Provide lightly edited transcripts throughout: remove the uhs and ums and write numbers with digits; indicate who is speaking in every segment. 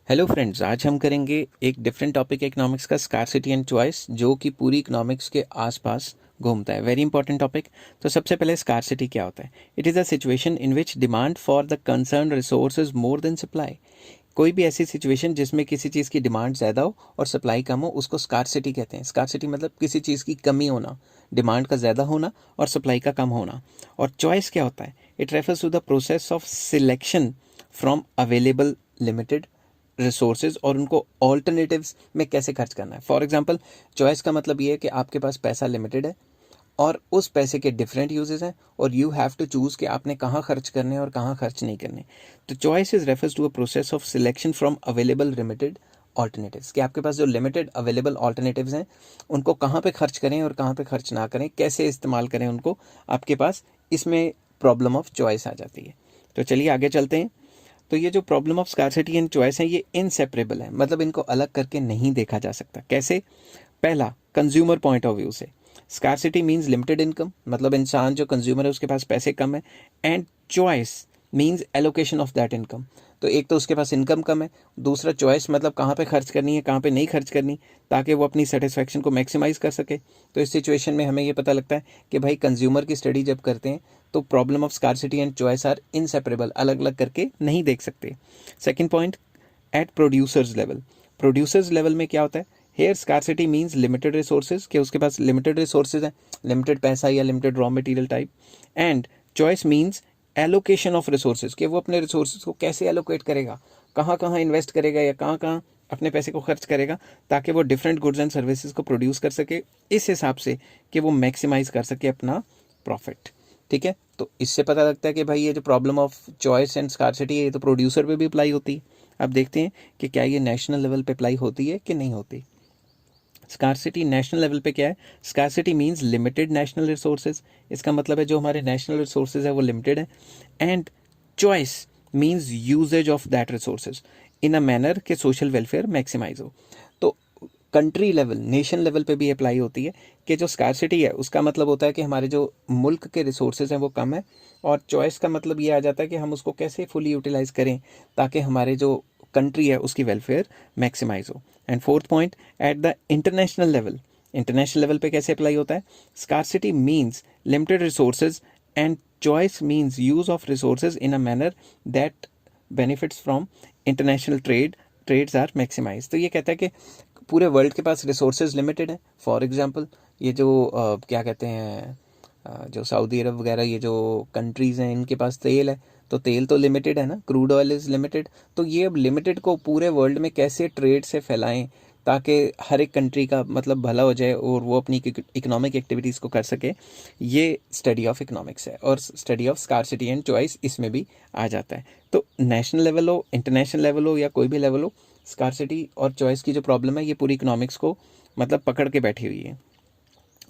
Speaker 1: Hello friends, आज हम करेंगे एक डिफरेंट टॉपिक इकोनॉमिक्स का, स्कार्सिटी एंड चॉइस, जो कि पूरी इकोनॉमिक्स के आसपास घूमता है। Very important topic. तो सबसे पहले स्कार्सिटी क्या होता है? It is a situation in which demand for the concern resource is more than supply. कोई भी ऐसी सिचुएशन जिसमें किसी चीज़ की डिमांड ज़्यादा हो और सप्लाई कम हो, उसको स्कार्सिटी कहते हैं। स्कार्सिटी मतलब किसी चीज़ की कमी होना, डिमांड का ज़्यादा होना और सप्लाई का कम होना। और चॉइस क्या होता है? It refers to the process of selection from available limited resources और उनको ऑल्टरनेटिव्स में कैसे खर्च करना है। फॉर एग्जांपल, चॉइस का मतलब ये है कि आपके पास पैसा लिमिटेड है और उस पैसे के डिफरेंट यूजेस हैं और यू हैव टू चूज़ कि आपने कहाँ खर्च करने और कहाँ खर्च नहीं करने। तो choice is refers to a process of selection from available limited alternatives, कि आपके पास जो लिमिटेड अवेलेबल ऑल्टरनेटिव्स हैं उनको कहाँ पे खर्च करें और कहाँ पे खर्च ना करें, कैसे इस्तेमाल करें उनको, आपके पास इसमें प्रॉब्लम ऑफ चॉइस आ जाती है। तो चलिए आगे चलते हैं। तो ये जो problem of scarcity and choice है, ये इनसेपरेबल है, मतलब इनको अलग करके नहीं देखा जा सकता। कैसे? पहला, कंज्यूमर पॉइंट ऑफ व्यू से स्कार्सिटी मींस लिमिटेड इनकम, मतलब इंसान जो कंज्यूमर है उसके पास पैसे कम है। And choice means allocation of that income. तो एक तो उसके पास इनकम कम है, दूसरा चॉइस मतलब कहाँ पे खर्च करनी है, कहाँ पे नहीं खर्च करनी, ताकि वो अपनी सेटिस्फैक्शन को मैक्सिमाइज कर सके। तो इस सिचुएशन में हमें ये पता लगता है कि भाई कंज्यूमर की स्टडी जब करते हैं तो problem of scarcity and choice are inseparable, अलग अलग करके नहीं देख सकते। Second point, at producers level. Producers level में क्या होता है? Here scarcity means limited resources, कि उसके पास लिमिटेड रिसोर्सेज हैं, लिमिटेड पैसा या limited raw material type. And choice means allocation of resources, कि वो अपने रिसोर्सेज को कैसे एलोकेट करेगा, कहाँ कहाँ इन्वेस्ट करेगा या कहाँ कहाँ अपने पैसे को खर्च करेगा, ताकि वो डिफरेंट गुड्स एंड सर्विसेज को प्रोड्यूस कर सके इस हिसाब से कि वो मैक्सिमाइज कर सके अपना प्रॉफिट। ठीक है, तो इससे पता लगता है कि भाई ये जो problem of choice and scarcity है, ये तो प्रोड्यूसर पे भी अप्लाई होती है। अब देखते हैं कि क्या ये नेशनल लेवल पे अप्लाई होती है कि नहीं होती। स्कार्सिटी नेशनल लेवल पे क्या है? Scarcity means limited national resources, इसका मतलब है जो हमारे नेशनल रिसोर्सेज है वो लिमिटेड है। And choice means usages of that resources in a manner के सोशल वेलफेयर मैक्सिमाइज हो। तो कंट्री लेवल, नेशन लेवल पे भी अप्लाई होती है कि जो स्कार्सिटी है उसका मतलब होता है कि हमारे जो मुल्क के रिसोर्सेज हैं वो कम है, और चॉइस का मतलब ये आ जाता है कि हम उसको कैसे फुली यूटिलाइज करें ताकि हमारे जो कंट्री है उसकी वेलफेयर मैक्सिमाइज हो। And fourth point, at the international level. International level पे कैसे अप्लाई होता है? Scarcity means limited resources and choice means use of resources in a manner that benefits from international trades are maximise. तो ये कहता है कि पूरे वर्ल्ड के पास रिसोर्सेज लिमिटेड है। फॉर एग्जांपल, ये जो क्या कहते हैं, जो सऊदी अरब वगैरह ये जो कंट्रीज़ हैं इनके पास तेल है, तो तेल तो लिमिटेड है ना, क्रूड ऑयल इज़ लिमिटेड। तो ये अब लिमिटेड को पूरे वर्ल्ड में कैसे ट्रेड से फैलाएं ताकि हर एक कंट्री का मतलब भला हो जाए और वो अपनी इकोनॉमिक एक्टिविटीज़ को कर सके, ये स्टडी ऑफ इकोनॉमिक्स है। और study of scarcity and choice इसमें भी आ जाता है। तो नेशनल लेवल हो, इंटरनेशनल लेवल हो या कोई भी लेवल हो, स्कार्सिटी और चॉइस की जो प्रॉब्लम है ये पूरी इकोनॉमिक्स को मतलब पकड़ के बैठी हुई है।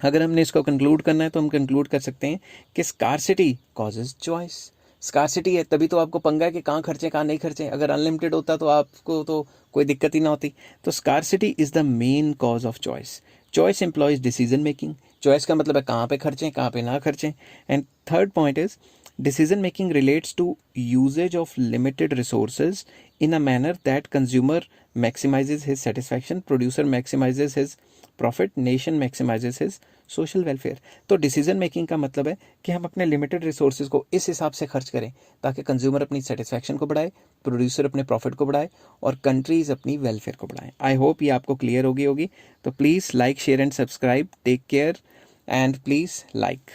Speaker 1: अगर हमने इसको कंक्लूड करना है तो हम कंक्लूड कर सकते हैं कि स्कार्सिटी कॉजेज चॉइस। स्कार्सिटी है तभी तो आपको पंगा है कि कहाँ खर्चे कहाँ नहीं खर्चे। अगर अनलिमिटेड होता तो आपको तो कोई दिक्कत ही ना होती। तो scarcity is the main cause of choice. Choice employs decision making. Choice का मतलब है कहाँ पे खर्चें कहाँ पे ना खर्चें। And third point is decision making relates to usage of limited resources in a manner that consumer maximizes his satisfaction, producer maximizes his profit, nation maximizes his social welfare। तो डिसीजन मेकिंग का मतलब है कि हम अपने limited resources को इस हिसाब से खर्च करें ताकि कंज्यूमर अपनी सेटिस्फैक्शन को बढ़ाए, प्रोड्यूसर अपने प्रॉफिट को बढ़ाए और कंट्रीज अपनी वेलफेयर को बढ़ाएं। आई होप ये आपको क्लियर होगी। तो please like, share and subscribe. Take care and please like.